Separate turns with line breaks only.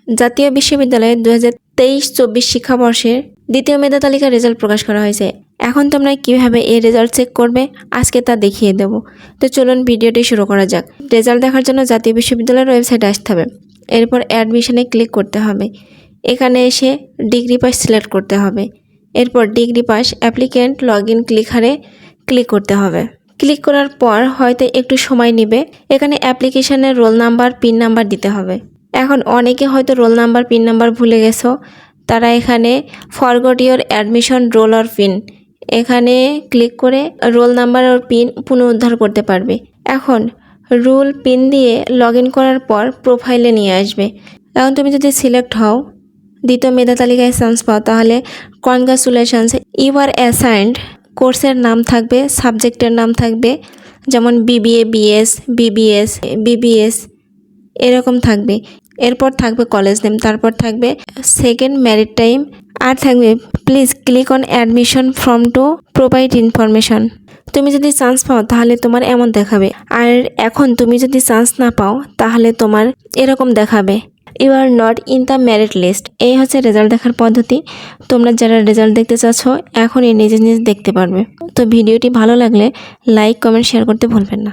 জাতীয় বিশ্ববিদ্যালয়ে 2023-24 শিক্ষাবর্ষের দ্বিতীয় মেধা তালিকার রেজাল্ট প্রকাশ করা হয়েছে। এখন তোমরা কিভাবে এই রেজাল্ট চেক করবে আজকে তা দেখিয়ে দেব। তো চলুন ভিডিওটি শুরু করা যাক। রেজাল্ট দেখার জন্য জাতীয় বিশ্ববিদ্যালয়ের ওয়েবসাইটে আসতে হবে। এরপর অ্যাডমিশনে ক্লিক করতে হবে। এখানে এসে ডিগ্রি পাস সিলেক্ট করতে হবে। এরপর degree pass applicant login click করতে হবে। ক্লিক করার পর হয়তো একটু সময় নেবে। এখানে অ্যাপ্লিকেশনের রোল নাম্বার, পিন নাম্বার দিতে হবে। এখন অনেকে হয়তো রোল নাম্বার, পিন নাম্বার ভুলে গেছো, তারা এখানে forgot your admission role or pin এখানে ক্লিক করে রোল নাম্বার আর পিন পুনরুদ্ধার করতে পারবে। এখন রুল পিন দিয়ে লগইন করার পর প্রোফাইলে নিয়ে আসবে। এখন তুমি যদি সিলেক্ট হও, দ্বিতীয় মেধা তালিকায় চান্স পাও, তাহলে কনগ্রাচুলেশনস, ইউ আর অ্যাসাইন্ড। কোর্সের নাম থাকবে, সাবজেক্টের নাম থাকবে, যেমন বিবিএ, বিবিএস এরকম থাকবে। এরপর থাকবে কলেজ নেম, তারপর থাকবে সেকেন্ড ম্যারিড টাইম, আর থাকবে please click on admission form to provide information. তুমি যদি চান্স পাও তাহলে তোমার এমন দেখাবে, আর এখন তুমি যদি চান্স না পাও তাহলে তোমার এরকম দেখাবে, you are not in the merit list. এই হচ্ছে রেজাল্ট দেখার পদ্ধতি। তোমরা যারা রেজাল্ট দেখতে চাচ্ছ এখনই নিজে দেখতে পারবে। তো ভিডিওটি ভালো লাগলে লাইক, কমেন্ট, শেয়ার করতে ভুলবেন না।